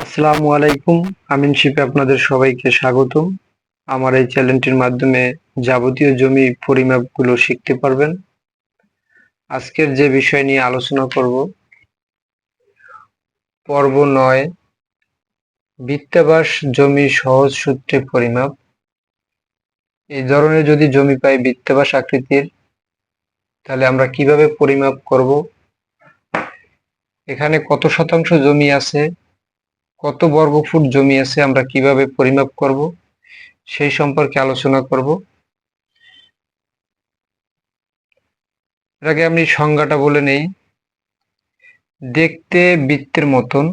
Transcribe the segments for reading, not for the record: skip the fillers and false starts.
আসসালামু আলাইকুম। আমিন শিপে আপনাদের সবাইকে স্বাগতম। আমার এই চ্যানেলটির মাধ্যমে যাবতীয় জমি পরিমাপগুলো শিখতে পারবেন। আজকের যে বিষয় নিয়ে আলোচনা করব, পর্ব 9, বৃত্তাবাস জমি সহজ সূত্রে পরিমাপ। এই ধরনের যদি জমি পাই বৃত্তাবাস আকৃতির, তাহলে আমরা কিভাবে পরিমাপ করব, এখানে কত শতাংশ জমি আছে, কত বর্গফুট জমি আছে, আমরা কিভাবে পরিমাপ করব সেই সম্পর্কে আলোচনা করব। এর আগে আমি সংজ্ঞাটা বলে নেই। দেখতে বৃত্তের মতন,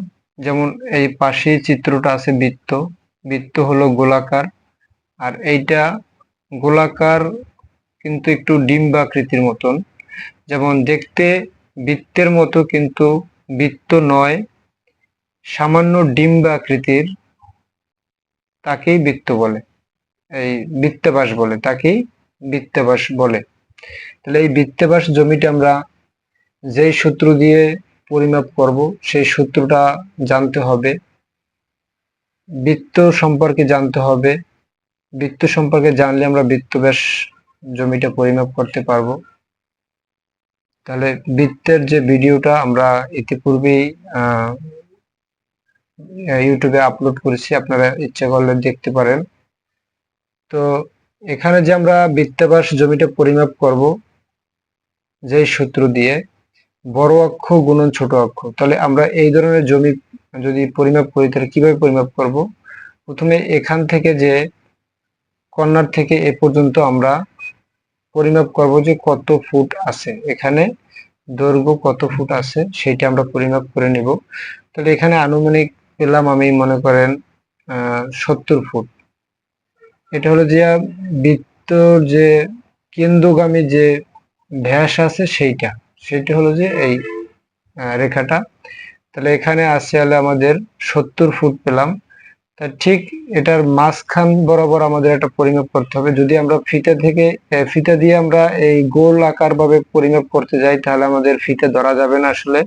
যেমন এই পাশে চিত্রটা আছে বৃত্ত। বৃত্ত হলো গোলাকার, আর এইটা গোলাকার কিন্তু একটু ডিম্বাকৃতির মতন। যেমন দেখতে বৃত্তের মতো কিন্তু বৃত্ত নয়, সামান্য ডিম্বাকৃতির, তাকেই বৃত্ত বলে, এই বৃত্তাবাস বলে, তাকেই বৃত্তাবাস বলে। তাহলে এই বৃত্তাবাস জমিটা আমরা যেই সূত্র দিয়ে পরিমাপ করব সেই সূত্রটা জানতে হবে, বৃত্ত সম্পর্কে জানতে হবে। বৃত্ত সম্পর্কে জানলে আমরা বৃত্তব্যাস জমিটা পরিমাপ করতে পারবো। তাহলে বৃত্তের যে ভিডিওটা আমরা ইতিপূর্বেই ইউটিউবে আপলোড করেছি, আপনারা ইচ্ছা করলে দেখতে পারেন। তো এখানে যে আমরা বৃত্তাবাস জমিটা পরিমাপ করব যেই সূত্র দিয়ে, বড় অক্ষ গুণন ছোট অক্ষ, তাহলে আমরা এই ধরনের জমি যদি পরিমাপ করি তাহলে কিভাবে পরিমাপ করব? প্রথমে এখান থেকে যে কর্নার থেকে এ পর্যন্ত আমরা পরিমাপ করব যে কত ফুট আছে, এখানে দৈর্ঘ্য কত ফুট আছে সেটা আমরা পরিমাপ করে নিব। তাহলে এখানে আনুমানিক পেলাম, আমি মনে করেন 70 ফুট। এটা হলো যে বৃত্তর যে কেন্দ্রগামী যে ব্যাস আছে সেইটা হলো যে এই রেখাটা। তাহলে এখানে আছে হলে আমাদের 70 ফুট পেলাম। তা ঠিক এটার মাঝখান বরাবর আমাদের একটা পরিমাপ করতে হবে। যদি আমরা ফিতা দিয়ে আমরা এই গোল আকার ভাবে পরিমাপ করতে যাই তাহলে আমাদের ফিতা ধরা যাবে না আসলে।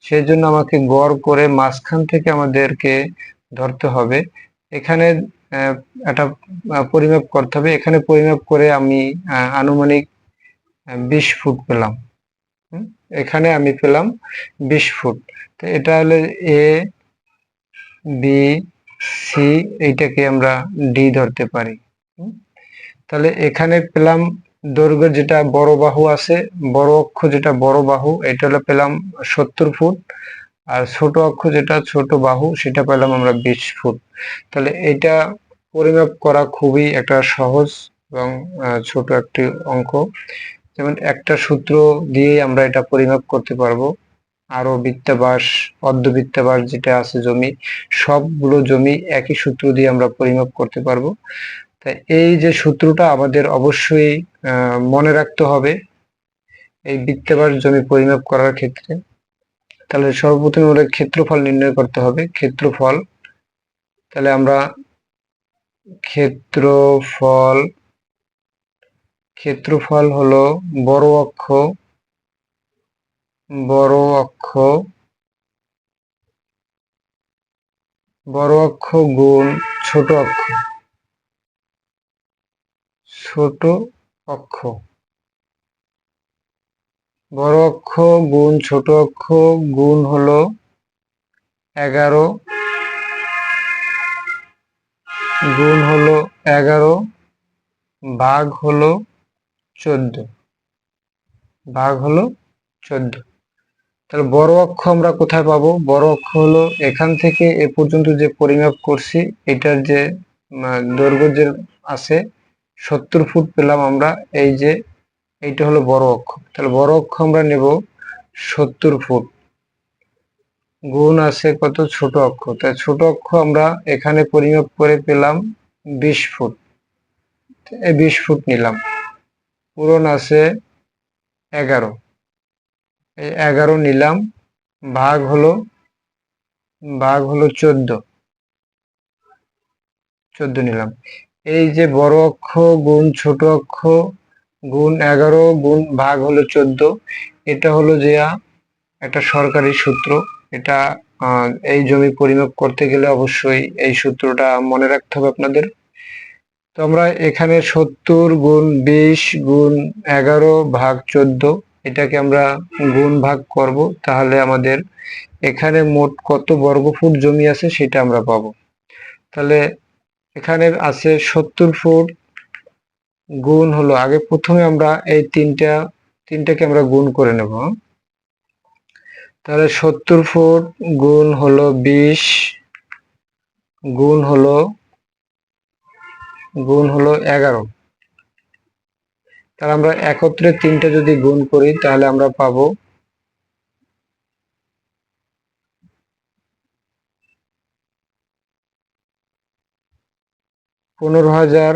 সেই জন্য আমাকে গড় করে মাঝখান থেকে আমাদেরকে ধরতে হবে। এখানে একটা পরিমাপ করতে হবে। এখানে পরিমাপ করে আমি আনুমানিক 20 ফুট পেলাম। এখানে আমি পেলাম 20 ফুট। তো এটা হলো এ বি সি, এইটাকে আমরা ডি ধরতে পারি। তাহলে এখানে পেলাম দৈর্ঘ্য যেটা বড় বাহু আছে, বড় অক্ষ যেটা বড় বাহু, এটা হলো পেলাম 70 ফুট। আর ছোট অক্ষ যেটা ছোট বাহু সেটা পেলাম আমরা 20 ফুট। তাহলে এটা পরিমাপ করা খুবই একটা সহজ এবং ছোট একটি অঙ্ক। যেমন একটা সূত্র দিয়ে আমরা এটা পরিমাপ করতে পারবো। আরো বৃত্তাবাস, অর্ধবৃত্তাবাস যেটা আছে জমি, সবগুলো জমি একই সূত্র দিয়ে আমরা পরিমাপ করতে পারবো। তাই এই যে সূত্রটা আমাদের অবশ্যই মনে রাখতে হবে এই বৃত্তাবাস জমি পরিমাপ করার ক্ষেত্রে। তাহলে সর্বপ্রথম আমাদের ক্ষেত্রফল নির্ণয় করতে হবে। ক্ষেত্রফল, তাহলে আমরা ক্ষেত্রফল হলো বড় অক্ষ গুণ ছোট অক্ষ, বড় অক্ষ গুণ ছোট অক্ষ গুণ হলো 11, ভাগ হলো 14। তাহলে বড় অক্ষ আমরা কোথায় পাবো? বড় অক্ষ হলো এখান থেকে এ পর্যন্ত যে পরিমাপ করছি, এটার যে দৈর্ঘ্য যে আছে 70 ফুট পেলাম আমরা। এই যে এইটা হলো বড় অক্ষ, তাহলে বড় অক্ষ আমরা নেব 70 ফুট, গুণ আছে কত ছোট অক্ষ, তাই ছোট অক্ষ আমরা এখানে পরিমাপ করে পেলাম 20 ফুট। এই 20 ফুট নিলাম, পূরণ আছে 11, এই 11 নিলাম, ভাগ হলো 14 নিলাম। এই যে বড় অক্ষ গুণ ছোট অক্ষ গুণ 11 গুণ ভাগ হলো 14, এটা হলো যে একটা সরকারি সূত্র। এটা এই জমি পরিমাপ করতে গেলে অবশ্যই এই সূত্রটা মনে রাখতে হবে আপনাদের। তো আমরা এখানে 70 গুণ 20 গুণ 11 ভাগ 14 এটাকে আমরা গুণ ভাগ করব, তাহলে আমাদের এখানে মোট কত বর্গফুট জমি আছে সেটা আমরা পাবো। তাহলে এখানে আছে 70 ফুট গুণ হলো, আগে প্রথমে আমরা এই তিনটাকে আমরা গুণ করে নেব। তাহলে 70 ফুট গুণ হলো 20 গুণ হলো 11। তাহলে আমরা একত্রে তিনটা যদি গুণ করি তাহলে আমরা পাবো 15,000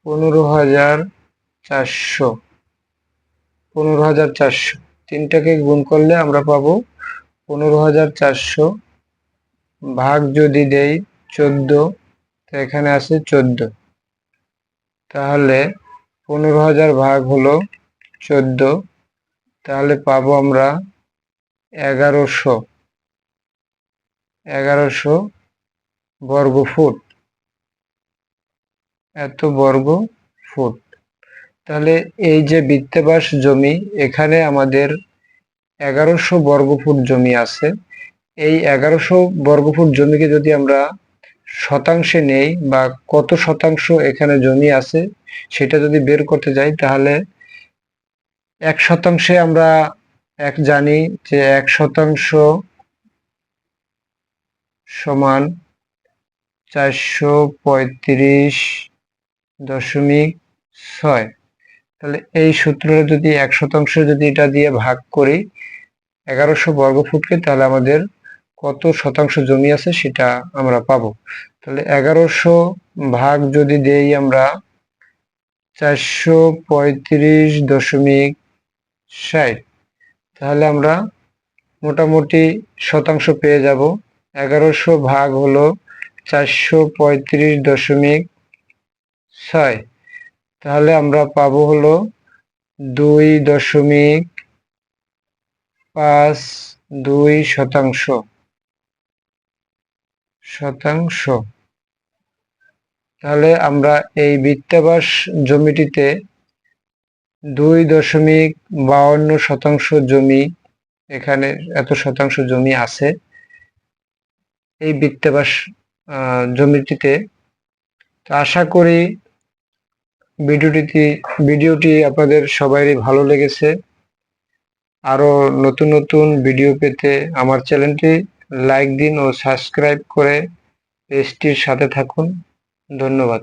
15,400 15,400 তিনটাকে গুণ করলে আমরা পাবো 15,400 ভাগ যদি দেই 14, তো এখানে আছে 14, তাহলে 15,000 ভাগ হলো 14, তাহলে পাবো আমরা 1100 বর্গ ফুট, এত বর্গ ফুট। তাহলে এই যে বৃত্তাবাস জমি, এখানে আমাদের 1100 বর্গফুট জমি আছে। এই 1100 বর্গফুট জমিকে যদি আমরা শতাংশে নেই বা কত শতাংশ এখানে জমি আছে সেটা যদি বের করতে যাই, তাহলে 1 শতাংশে আমরা জানি যে 1 শতাংশ সমান 435.6। তাহলে এই সূত্রটা যদি 1 শতাংশ যদি এটা দিয়ে ভাগ করি 1100 বর্গফুটকে, তাহলে আমাদের কত শতাংশ জমি আছে সেটা আমরা পাবো। তাহলে 1100 ভাগ যদি দেই আমরা 435.6, তাহলে আমরা মোটামুটি শতাংশ পেয়ে যাব। 1100 ভাগ হলো 435.6, তাহলে আমরা পাবো হলো 2.52 শতাংশ। তাহলে আমরা এই বৃত্তাবাস জমিটিতে 2.52 শতাংশ জমি, এখানে এত শতাংশ জমি আছে এই বৃত্তাবাস জমিটিতে। আশা করি ভিডিওটি আপনাদের সবারই ভালো লেগেছে। আরো নতুন নতুন ভিডিও পেতে আমার চ্যানেলটি লাইক দিন ও সাবস্ক্রাইব করে পেজটির সাথে থাকুন। ধন্যবাদ।